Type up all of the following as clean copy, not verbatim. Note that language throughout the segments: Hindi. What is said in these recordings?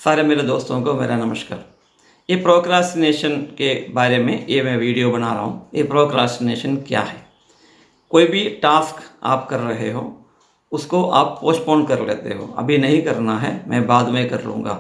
सारे मेरे दोस्तों को मेरा नमस्कार। ये प्रोक्रास्टिनेशन के बारे में ये मैं वीडियो बना रहा हूँ। ये प्रोक्रास्टिनेशन क्या है? कोई भी टास्क आप कर रहे हो, उसको आप पोस्टपोन कर लेते हो। अभी नहीं करना है, मैं बाद में कर लूँगा।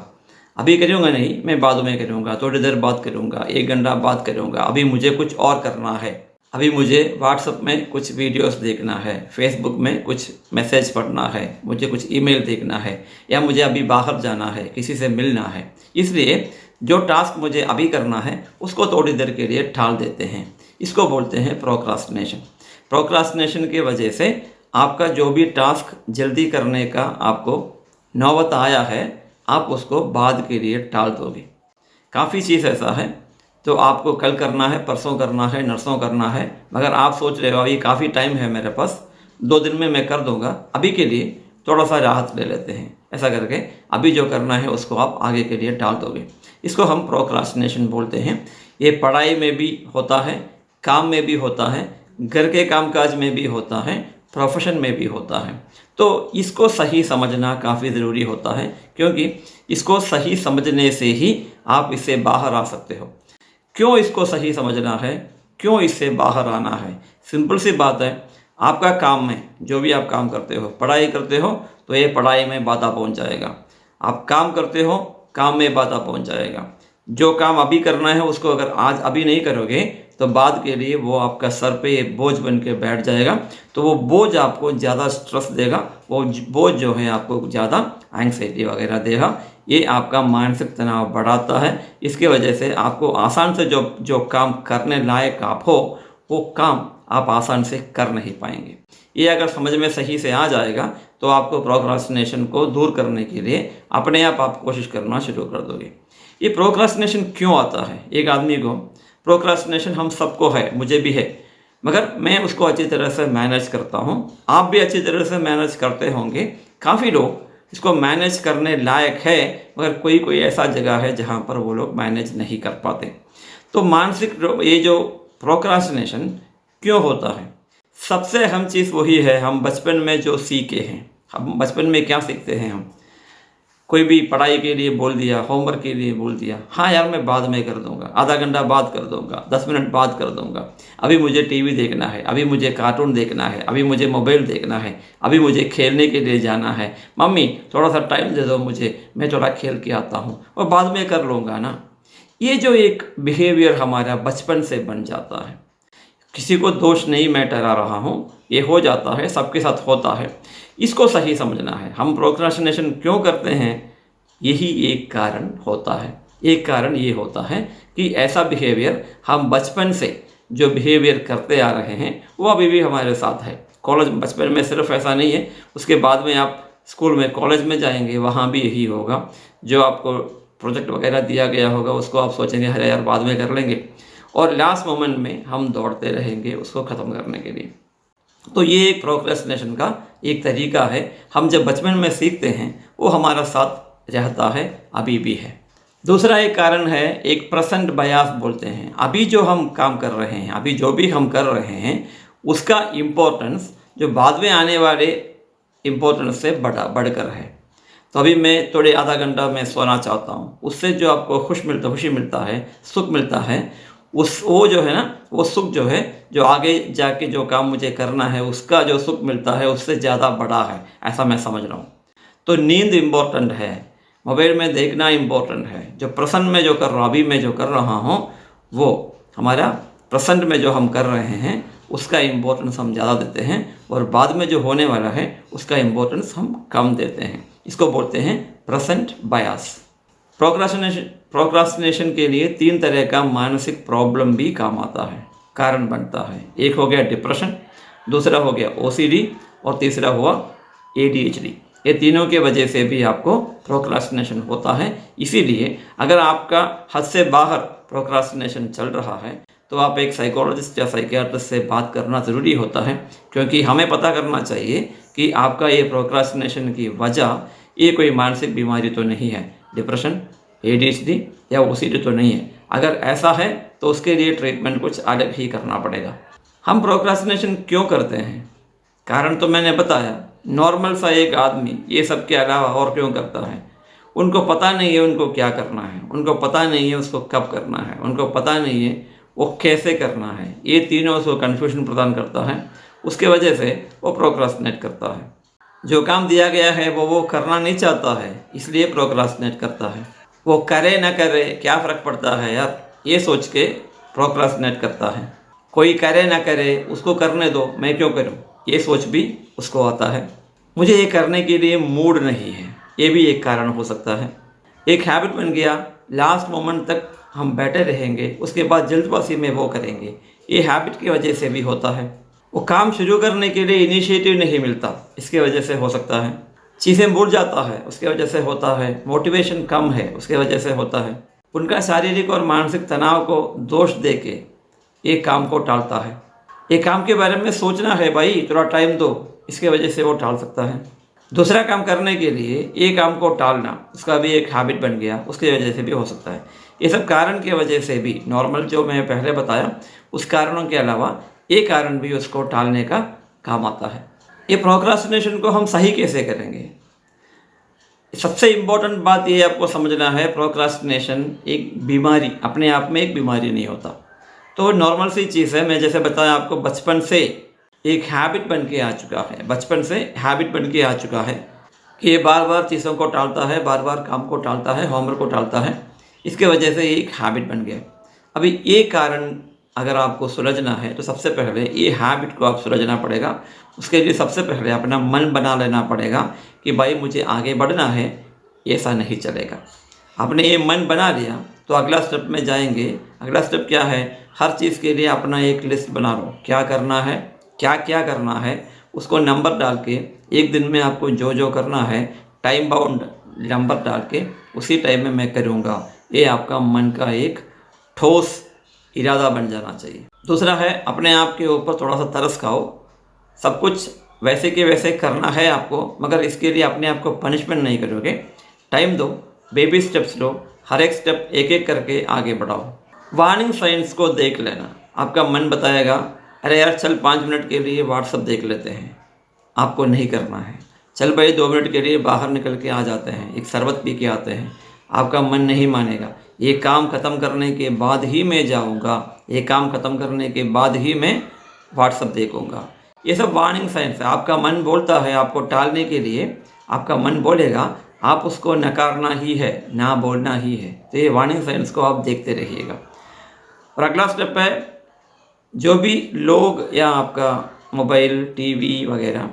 अभी करूँगा नहीं, मैं बाद में करूँगा, थोड़ी देर बाद करूँगा, 1 घंटा बाद करूँगा। अभी मुझे कुछ और करना है। अभी मुझे व्हाट्सएप में कुछ वीडियोस देखना है, फेसबुक में कुछ मैसेज पढ़ना है, मुझे कुछ ईमेल देखना है, या मुझे अभी बाहर जाना है, किसी से मिलना है। इसलिए जो टास्क मुझे अभी करना है उसको थोड़ी देर के लिए टाल देते हैं। इसको बोलते हैं प्रोक्रास्टिनेशन। प्रोक्रास्टिनेशन की वजह से आपका जो भी टास्क जल्दी करने का आपको नौबत आया है, आप उसको बाद के लिए टाल दोगे। काफ़ी चीज़ ऐसा है तो आपको कल करना है, परसों करना है, नरसों करना है, मगर आप सोच रहे हो अभी काफ़ी टाइम है मेरे पास, 2 दिन में मैं कर दूंगा, अभी के लिए थोड़ा सा राहत ले लेते हैं। ऐसा करके अभी जो करना है उसको आप आगे के लिए टाल दोगे। इसको हम प्रोक्रास्टिनेशन बोलते हैं। ये पढ़ाई में भी होता है, काम में भी होता है, घर के कामकाज में भी होता है, प्रोफेशन में भी होता है। तो इसको सही समझना काफ़ी ज़रूरी होता है, क्योंकि इसको सही समझने से ही आप इससे बाहर आ सकते हो। क्यों इसको सही समझना है, क्यों इससे बाहर आना है? सिंपल सी बात है, आपका काम में जो भी आप काम करते हो, पढ़ाई करते हो तो ये पढ़ाई में बाधा पहुंच जाएगा। आप काम करते हो, काम में बाधा पहुंच जाएगा। जो काम अभी करना है उसको अगर आज अभी नहीं करोगे तो बाद के लिए वो आपका सर पे ये बोझ बन के बैठ जाएगा। तो वो बोझ आपको ज़्यादा स्ट्रेस देगा, वो बोझ जो है आपको ज़्यादा एंग्जाइटी वगैरह देगा। ये आपका मानसिक तनाव बढ़ाता है। इसकी वजह से आपको आसान से जो काम करने लायक आप हो, वो काम आप आसान से कर नहीं पाएंगे। ये अगर समझ में सही से आ जाएगा तो आपको प्रोक्रास्टिनेशन को दूर करने के लिए अपने आप कोशिश करना शुरू कर दोगे। ये प्रोक्रास्टिनेशन क्यों आता है? एक आदमी को प्रोक्रास्टिनेशन हम सबको है, मुझे भी है, मगर मैं उसको अच्छी तरह से मैनेज करता हूँ। आप भी अच्छी तरह से मैनेज करते होंगे। काफ़ी लोग इसको मैनेज करने लायक है, मगर कोई कोई ऐसा जगह है जहाँ पर वो लोग मैनेज नहीं कर पाते। तो मानसिक ये जो प्रोक्रास्टिनेशन क्यों होता है? सबसे अहम चीज़ वही है, हम बचपन में जो सीखे हैं। हम बचपन में क्या सीखते हैं? हम कोई भी पढ़ाई के लिए बोल दिया, होमवर्क के लिए बोल दिया, हाँ यार मैं बाद में कर दूंगा, आधा घंटा बाद कर दूंगा, 10 मिनट बाद कर दूंगा, अभी मुझे टीवी देखना है, अभी मुझे कार्टून देखना है, अभी मुझे मोबाइल देखना है, अभी मुझे खेलने के लिए जाना है, मम्मी थोड़ा सा टाइम दे दो मुझे, मैं थोड़ा खेल के आता हूँ और बाद में कर लूँगा ना। ये जो एक बिहेवियर हमारा बचपन से बन जाता है, किसी को दोष नहीं मैं ठहरा रहा हूँ, ये हो जाता है, सबके साथ होता है। इसको सही समझना है। हम प्रोक्रास्टिनेशन क्यों करते हैं, यही एक कारण होता है। एक कारण ये होता है कि ऐसा बिहेवियर हम बचपन से जो बिहेवियर करते आ रहे हैं वो अभी भी हमारे साथ है। कॉलेज बचपन में सिर्फ ऐसा नहीं है, उसके बाद में आप स्कूल में, कॉलेज में जाएंगे, वहाँ भी यही होगा। जो आपको प्रोजेक्ट वगैरह दिया गया होगा उसको आप सोचेंगे अरे यार बाद में कर लेंगे, और लास्ट मोमेंट में हम दौड़ते रहेंगे उसको ख़त्म करने के लिए। तो ये एक प्रोक्रेस्टिनेशन का एक तरीका है। हम जब बचपन में सीखते हैं वो हमारा साथ रहता है, अभी भी है। दूसरा एक कारण है, एक प्रेजेंट बायस बोलते हैं। अभी जो हम काम कर रहे हैं, अभी जो भी हम कर रहे हैं, उसका इम्पोर्टेंस जो बाद में आने वाले इम्पोर्टेंस से बढ़कर है। तो अभी मैं थोड़े आधा घंटा मैं सोना चाहता हूँ, उससे जो आपको खुशी मिलता है, सुख मिलता है, वो जो है ना, वो सुख जो है, जो आगे जाके जो काम मुझे करना है उसका जो सुख मिलता है उससे ज़्यादा बड़ा है, ऐसा मैं समझ रहा हूँ। तो नींद इम्पोर्टेंट है, मोबाइल में देखना इम्पोर्टेंट है। जो प्रेजेंट में जो कर रहा हूँ, अभी मैं जो कर रहा हूँ, वो हमारा प्रेजेंट में जो हम कर रहे हैं उसका इम्पोर्टेंस हम ज़्यादा देते हैं, और बाद में जो होने वाला है उसका इम्पोर्टेंस हम कम देते हैं। इसको बोलते हैं प्रेजेंट बायस। प्रोक्रास्टिनेशन के लिए 3 तरह का मानसिक प्रॉब्लम भी काम आता है, कारण बनता है। एक हो गया डिप्रेशन, दूसरा हो गया OCD, और तीसरा हुआ ADHD। ये तीनों के वजह से भी आपको प्रोक्रास्टिनेशन होता है। इसीलिए अगर आपका हद से बाहर प्रोक्रास्टिनेशन चल रहा है तो आप एक साइकोलॉजिस्ट या साइकियाट्रिस्ट से बात करना ज़रूरी होता है, क्योंकि हमें पता करना चाहिए कि आपका ये प्रोक्रास्टिनेशन की वजह ये कोई मानसिक बीमारी तो नहीं है, डिप्रेशन, ADHD या OCD तो नहीं है। अगर ऐसा है तो उसके लिए ट्रीटमेंट कुछ अलग ही करना पड़ेगा। हम प्रोक्रास्टिनेशन क्यों करते हैं? कारण तो मैंने बताया। नॉर्मल सा एक आदमी ये सब के अलावा और क्यों करता है? उनको पता नहीं है उनको क्या करना है, उनको पता नहीं है उसको कब करना है, उनको पता नहीं है वो कैसे करना है। ये तीनों उसको कन्फ्यूजन प्रदान करता है। उसके वजह से वो प्रोक्रास्टिनेट करता है। जो काम दिया गया है वो करना नहीं चाहता है, इसलिए प्रोक्रास्टिनेट करता है। वो करे ना करे क्या फ़र्क पड़ता है यार, ये सोच के प्रोक्रास्टिनेट करता है। कोई करे ना करे उसको करने दो, मैं क्यों करूं, ये सोच भी उसको आता है। मुझे ये करने के लिए मूड नहीं है, ये भी एक कारण हो सकता है। एक हैबिट बन गया, लास्ट मोमेंट तक हम बैठे रहेंगे, उसके बाद जल्दबाजी में वो करेंगे, ये हैबिट की वजह से भी होता है। वो काम शुरू करने के लिए इनिशिएटिव नहीं मिलता, इसके वजह से हो सकता है। चीज़ें भूल जाता है, उसके वजह से होता है। मोटिवेशन कम है, उसके वजह से होता है। उनका शारीरिक और मानसिक तनाव को दोष दे के एक काम को टालता है। एक काम के बारे में सोचना है भाई, थोड़ा टाइम दो, इसके वजह से वो टाल सकता है। दूसरा काम करने के लिए एक काम को टालना, उसका भी एक हैबिट बन गया, उसकी वजह से भी हो सकता है। ये सब कारण की वजह से भी, नॉर्मल जो मैं पहले बताया उस कारणों के अलावा एक कारण भी उसको टालने का काम आता है। ये प्रोक्रास्टिनेशन को हम सही कैसे करेंगे? सबसे इम्पोर्टेंट बात ये आपको समझना है, प्रोक्रास्टिनेशन एक बीमारी, अपने आप में एक बीमारी नहीं होता। तो नॉर्मल सी चीज़ है। मैं जैसे बताया आपको, बचपन से एक हैबिट बन के आ चुका है, बचपन से हैबिट बन के आ चुका है कि ये बार बार चीज़ों को टालता है, बार बार काम को टालता है, होमवर्क को टालता है। इसके वजह से एक हैबिट बन गया। अभी ये कारण अगर आपको सुलझना है तो सबसे पहले ये हैबिट को आप सुलझना पड़ेगा। उसके लिए सबसे पहले अपना मन बना लेना पड़ेगा कि भाई मुझे आगे बढ़ना है, ऐसा नहीं चलेगा। आपने ये मन बना लिया तो अगला स्टेप में जाएंगे। अगला स्टेप क्या है? हर चीज़ के लिए अपना एक लिस्ट बना लो, क्या करना है, क्या क्या करना है, उसको नंबर डाल के एक दिन में आपको जो जो करना है टाइम बाउंड नंबर डाल के उसी टाइम में मैं करूँगा। ये आपका मन का एक ठोस इरादा बन जाना चाहिए। दूसरा है, अपने आप के ऊपर थोड़ा सा तरस खाओ। सब कुछ वैसे के वैसे करना है आपको, मगर इसके लिए अपने आप को पनिशमेंट नहीं करोगे। टाइम दो, बेबी स्टेप्स लो, हर एक स्टेप एक एक करके आगे बढ़ाओ। वार्निंग साइंस को देख लेना, आपका मन बताएगा अरे यार चल 5 मिनट के लिए व्हाट्सअप देख लेते हैं, आपको नहीं करना है। चल भाई 2 मिनट के लिए बाहर निकल के आ जाते हैं, एक शरबत पी के आते हैं, आपका मन नहीं मानेगा। ये काम ख़त्म करने के बाद ही मैं जाऊंगा, ये काम ख़त्म करने के बाद ही मैं व्हाट्सअप देखूंगा। ये सब वार्निंग साइंस है। आपका मन बोलता है आपको टालने के लिए, आपका मन बोलेगा, आप उसको नकारना ही है, ना बोलना ही है। तो ये वार्निंग साइंस को आप देखते रहिएगा। और अगला स्टेप है, जो भी लोग या आपका मोबाइल, टीवी वगैरह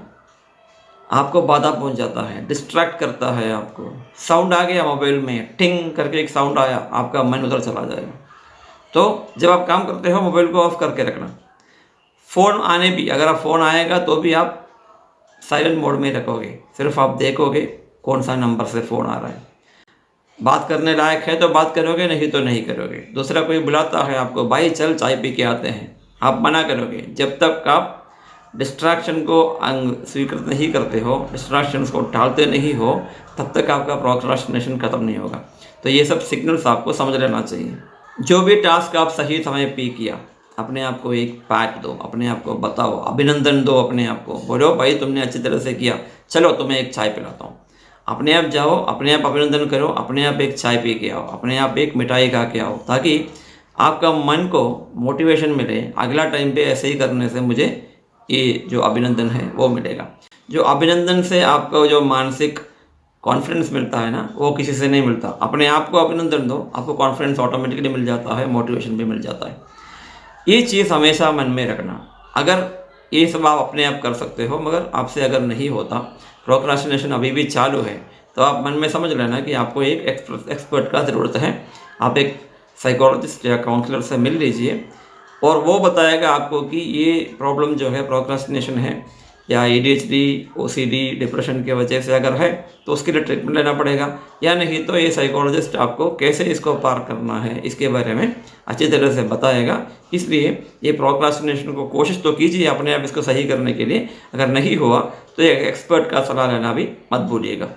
आपको बाधा पहुंच जाता है, डिस्ट्रैक्ट करता है आपको। साउंड आ गया मोबाइल में, टिंग करके एक साउंड आया, आपका मन उधर चला जाएगा। तो जब आप काम करते हो मोबाइल को ऑफ करके रखना। फ़ोन आने भी, अगर आप फ़ोन आएगा तो भी आप साइलेंट मोड में रखोगे, सिर्फ आप देखोगे कौन सा नंबर से फ़ोन आ रहा है। बात करने लायक है तो बात करोगे, नहीं तो नहीं करोगे। दूसरा कोई बुलाता है आपको, भाई चल चाय पी के आते हैं, आप मना करोगे। जब तक आप डिस्ट्रैक्शन को स्वीकृत नहीं करते हो, डिस्ट्रैक्शंस को टालते नहीं हो, तब तक आपका प्रोक्रास्टिनेशन ख़त्म नहीं होगा। तो ये सब सिग्नल्स आपको समझ लेना चाहिए। जो भी टास्क आप सही समय पे किया, अपने आप को एक पैट दो, अपने आप को बताओ, अभिनंदन दो अपने आप को, बोलो भाई तुमने अच्छी तरह से किया, चलो तुम्हें एक चाय पिलाता हूँ। अपने आप जाओ, अपने आप अभिनंदन करो, अपने आप एक चाय पी के आओ, अपने आप एक मिठाई खा के आओ, ताकि आपका मन को मोटिवेशन मिले। अगला टाइम पे ऐसे ही करने से मुझे ये जो अभिनंदन है वो मिलेगा। जो अभिनंदन से आपको जो मानसिक कॉन्फिडेंस मिलता है ना, वो किसी से नहीं मिलता। अपने आप को अभिनंदन दो, आपको कॉन्फिडेंस ऑटोमेटिकली मिल जाता है, मोटिवेशन भी मिल जाता है। ये चीज़ हमेशा मन में रखना। अगर ये सब आप अपने आप कर सकते हो, मगर आपसे अगर नहीं होता, प्रोक्रास्टिनेशन अभी भी चालू है, तो आप मन में समझ लेना कि आपको एक एक्सपर्ट का ज़रूरत है। आप एक साइकोलॉजिस्ट या काउंसलर से मिल लीजिए और वो बताएगा आपको कि ये प्रॉब्लम जो है प्रोक्रास्टिनेशन है या ADHD, OCD, डिप्रेशन की वजह से अगर है तो उसके लिए ट्रीटमेंट लेना पड़ेगा, या नहीं तो ये साइकोलॉजिस्ट आपको कैसे इसको पार करना है इसके बारे में अच्छी तरह से बताएगा। इसलिए ये प्रोक्रास्टिनेशन को कोशिश तो कीजिए अपने आप इसको सही करने के लिए। अगर नहीं हुआ तो एक एक्सपर्ट का सलाह लेना भी मत भूलिएगा।